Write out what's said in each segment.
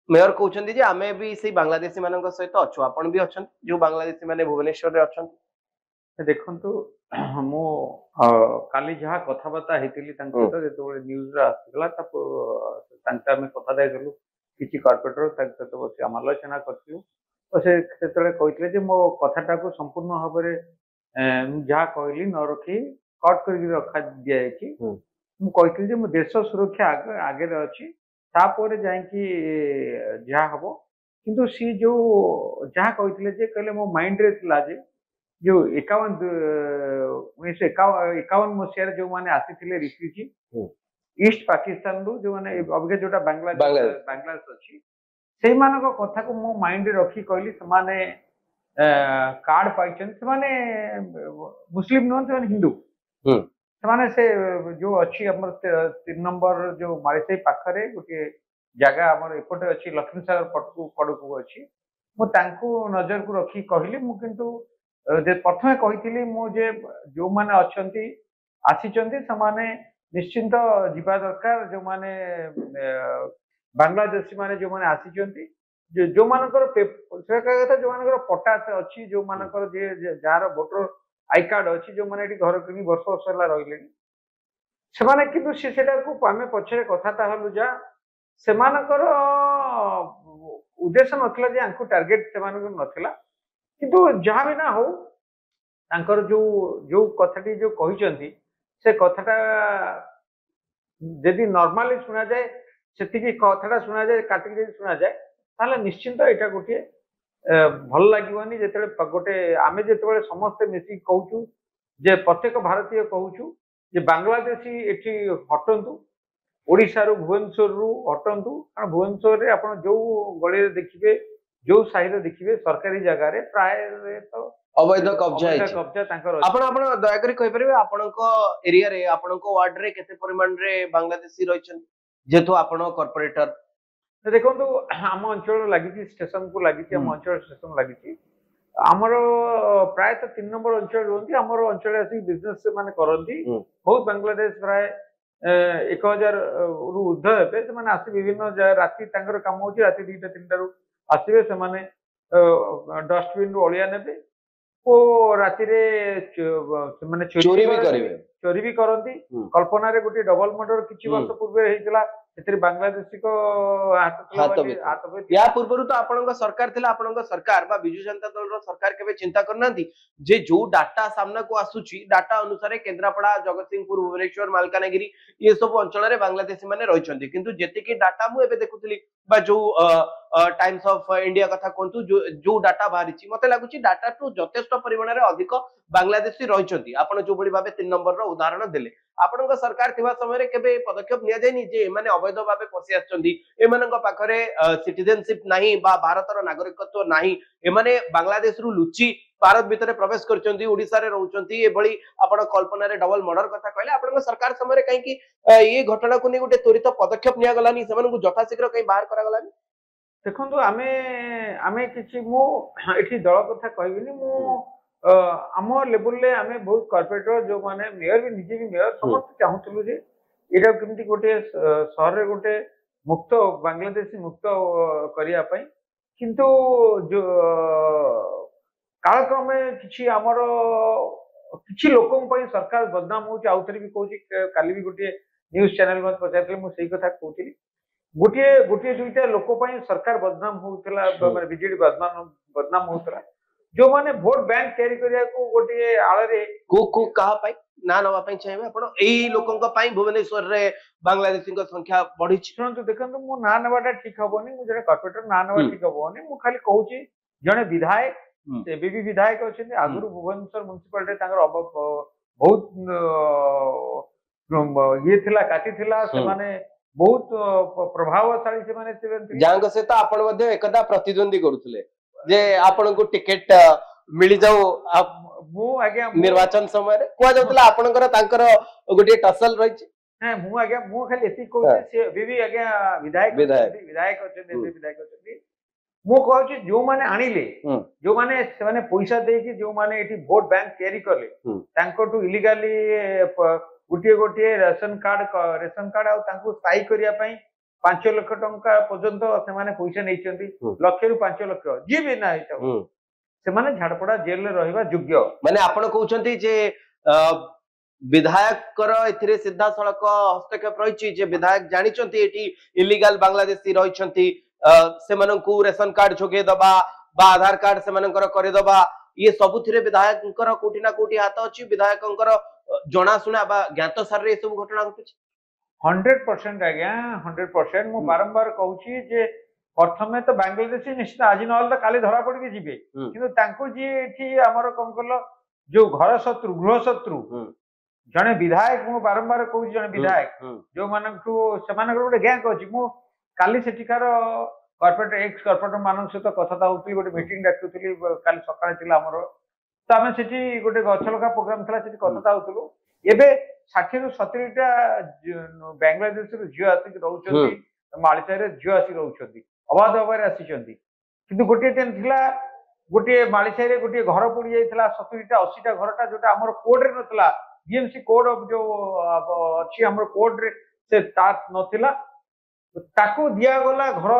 Mayor कहउछन्ती जे आमे भी सेई बांग्लादेशी मानक सहित अछु आपण भी अछन जो बांग्लादेशी माने भुवनेश्वर रे अछन। देखନ୍ତୁ ମୁଁ କାଲି ଯାହା କଥାବାର୍ତ୍ତା ହେଇଥିଲି ତାଙ୍କ ସହିତ ଯେତେବେଳେ ନ୍ୟୁଜରେ ଆସିଥିଲା ତାଙ୍କ ଆମେ କଥା ଦେଇଥିଲୁ କିଛି କର୍ପୋରେଟର ତାଙ୍କ ସହିତ ବସି ଆଲୋଚନା କରିଥିଲୁ ତ ସେ ସେତେବେଳେ କହିଥିଲେ ଯେ ମୋ କଥାଟାକୁ ସମ୍ପୂର୍ଣ୍ଣ ଭାବରେ ମୁଁ ଯାହା କହିଲି ନ ରଖି କଟ୍ କରିକି ରଖା ଦିଆଯାଇଛି। ମୁଁ କହିଥିଲି ଯେ ମୁଁ ଦେଶ ସୁରକ୍ଷା ଆଗରେ ଅଛି ତାପରେ ଯାଇକି ଯାହା ହବ କିନ୍ତୁ ସିଏ ଯୋଉ ଯାହା କହିଥିଲେ ଯେ କହିଲେ ମୋ ମାଇଣ୍ଡରେ ଥିଲା ଯେ जो 1951 मसीह जो मैंने आसी रिफ्यूजी ईस्ट पाकिस्तान रु जो मैंने अबिका जोटा बांग्लादेश अच्छी से कथा को मो माइंड रखी कहली से कार्ड पाई से मुस्लिम नुहत से हिंदू से जो अच्छी 3 नंबर जो मारिसाई पाखरे गोटे जगह आम एपटे अच्छी लक्ष्मी सागर पड़कू अच्छी मुझे नजर को रखी कहली मु किंतु प्रथमे कही मुझे जो मैंने आसीचंती से निश्चिंत जीवा दरकार जो मैंने बांग्लादेशी माने जो मैंने आसीचंती जो मानकर कथा जो मानकर पट्टा अच्छी जो मानकर जार वोटर आई कार्ड अच्छी जो मैंने घर कि वर्ष वर्ष है रही से किंतु आम पछरे कथा हलु जा से उद्देश्य नथिला जे आंकु टार्गेट से नथिला किंतु जहाँ भी ना हो तांकर जो जो कथाटी जो कहिसंती से कथाटा यदि नॉर्मली सुना जाए से कथाटा सुना जाए काटिक यदि सुना जाए ताले निश्चिंत एटा गोटे भल लागिवनी जेते गोटे आमे जेते समस्ते मिसी कहूचु जे प्रत्येक भारतीय कहूचु जे बांग्लादेशी एठी हटंतु ओडिशा रु भुवनेश्वर रु हटंतु कारण भुवनेश्वर रे आपण जो गली देखिबे जो साहिल देखिए सरकारी जगह रे प्राय तो अवैध कब्जा आपण आपण दया करी कहि परिबे आपनको एरिया रे आपनको वार्ड रे केते परिमाण रे बांग्लादेशी रहिछन जेतो आपण कॉर्पोरेटर देखंतु हम अंचल लागि स्टेशन को लागि हम अंचल स्टेशन लागि हमर प्राय तो 3 नंबर अंचल रहंती हमर अंचल आसी बिजनेस से माने करंती बहुत बांग्लादेश प्राय 1000 रु ऊर्ध्व हेबे से माने आसी विभिन्न राति तांकर काम होची राति 2टा 3टा रु आसवे से माने डस्टबिन रु अलिया नेबे ओ राति रे माने चोरी भी करंती कल्पना रे गोटे डबल मर्डर किछि वर्ष पूर्व हेइतला एतरी बांग्लादेशी को हाथ या पूर्व तो आपन सरकार थिला आपन सरकार बा बिजु जनता दल रो सरकार केबे चिंता करनांती जे जो डाटा सामना को आसुची डाटा अनुसार केंद्रापड़ा जगतसिंहपुर भुवनेश्वर मालकानगिरी ये सब अंचल रे बांग्लादेशी माने रहिछंती किंतु जेते की डाटा मु एबे देखुतली बा जो टाइम्स ऑफ इंडिया कथा कोंतु जो डाटा बाहरिची मते लागुची डाटा तो यथेष्ट परिमाण रे अधिक बांग्लादेशी रहिछंती आपन जो बडी भाबे 3 नंबर रो उदाहरण देले आपन सरकार थिबा समय रे केबे पदक्षेप निया जायनी जे माने अवैध भाबे पसि आछंती एमानक पाखरे सिटीजनशिप नाही बा भारतर नागरिकत्व नाही एमाने बांग्लादेश रु लुची भारत भितर प्रवेश करचंती ओडिसा रे रहउचंती ए भली आपण कल्पना रे डबल मर्डर कथा कहले आपण सरकार समय रे काई कि ये घटना को नै गोटे त्वरित पदक्षेप निया गलानी सेमान को जथा शीघ्र कहीं बाहर करा गलानी देखंतु आमे आमे किछि मो एठी दल कथा कहबिनी मो आम लेवल रे आमे बहुत कॉर्पोरेटर जो माने मेयर भी निजे भी मेयर समस्त चाहूतलु जे एटा केमती गोटे शहर रे गोटे मुक्त बांग्लादेशी मुक्त करिया पई किंतु जो कालक्रमे किछि हमर किछि लोकन पई सरकार बदनाम होची आउथरी भी कहूची काली भी गोटे न्यूज चैनल मत पचारले मु सेही कथा कहूची गोटे गोटे दुईटा लोक पई सरकार बदनाम होउतला माने बीजेडी बदनाम होउतला जो माने वोट बैंक तयारी करिया को गोटे आळे रे को कहा पई ना नवा पई चाहेबे आपण एई लोकन को पई भुवनेश्वर रे बांग्लादेशी को संख्या बढ़ी सुनंतु देखंतु मु ना नवाटा ठीक हबोनी मु जने कॉर्पोरेटर ना नवा ठीक हबोनी मु खाली कहूची जने विधायक एबीबी विधायक अछन आगुरु भुवनेश्वर म्युनिसिपालिटी तांगर बहुत ये थिला काटी थिला से माने बहुत प्रभावशाली से माने जांग से तो आपण मध्ये एकदा प्रतिद्वंदी करूथले जे आपण को टिकट मिली जाऊ मु आज्ञा निर्वाचन समय रे को जाउतला आपनकर तांकर गोटे टसल रही हां मु आज्ञा मु खाली एती कहूची से बीबी आज्ञा विधायक अछन विधायक अछन मु कहूची जो माने आनिले जो माने से माने पैसा दे कि जो माने एठी वोट बैंक तयारी करले तांको टू इलीगली गोटे गोटे रेशन कार्ड आ तांको स्थायी करिया पई 5 लाख टंका पर्यंत से पैसा नहीं लक्ष रु 5 लाख जी भी ना से झाड़पड़ा जेल में रहा योग्य माने आपण कहउछंती जे विधायक एथिरे सीधा सड़क हस्तक्षेप रही जे विधायक जानिचंती एटी इलीगल बांग्लादेशी रहिचंती सेमानंकु रेशन कार्ड जोगे दबा बा आधार कार्ड सेमानंकर करे दबा ये सबुथिरे विधायकंकर कोटी ना कोटी हाथ अछि विधायकंकर जणा सुना बा ज्ञात सार रे सब घटना घटुछि 100% आज्ञा 100% मु बारंबार कहूची जे प्रथमे तो बांग्लादेशी निश्चित आज नहल तो काली धरा पड़ के जीवे किंतु तांको जी एठी हमर कम कल जो घर शत्रु गृह शत्रु जने विधायक मु बारंबार कहूची जने विधायक जो मानकु सेमानकर गोटे गैंग अछि मु काली सेठिकार कॉर्पोरेट एक्स कॉर्पोरेट मानक सहित कथा होती गोटे मीटिंग डाकुली काली सकाळे थिला हमर तो आमे सेठी गोटे गछलका प्रोग्राम थिला सेठी कथा होतलु एबे 60 रु 70 टा बांग्लादेश रु जियो आसी रहउछंती माळिचारे रे जियो आसी रहउछंती अबाध अबार आसीचंती किंतु गोटे दिन थिला गोटे माळिचारे रे गोटे घर पड़ी जाइथिला 70 टा 80 टा घरटा जोटा हमर कोड रे नथला बीएमसी कोड ऑफ जो अछि हमर कोड रे से तात नथिला ताको दिया गला घर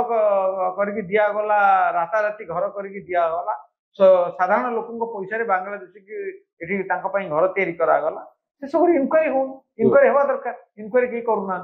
करके दिया गला राता राती घर करके दिया गला साधारण लोकन पैसा रे बांग्लादेश की एठी तांका पई घर तयारी करा गला से सब इंक्वायरी हो इंक्वायरी हेबा दरकार इंक्वायरी के करूना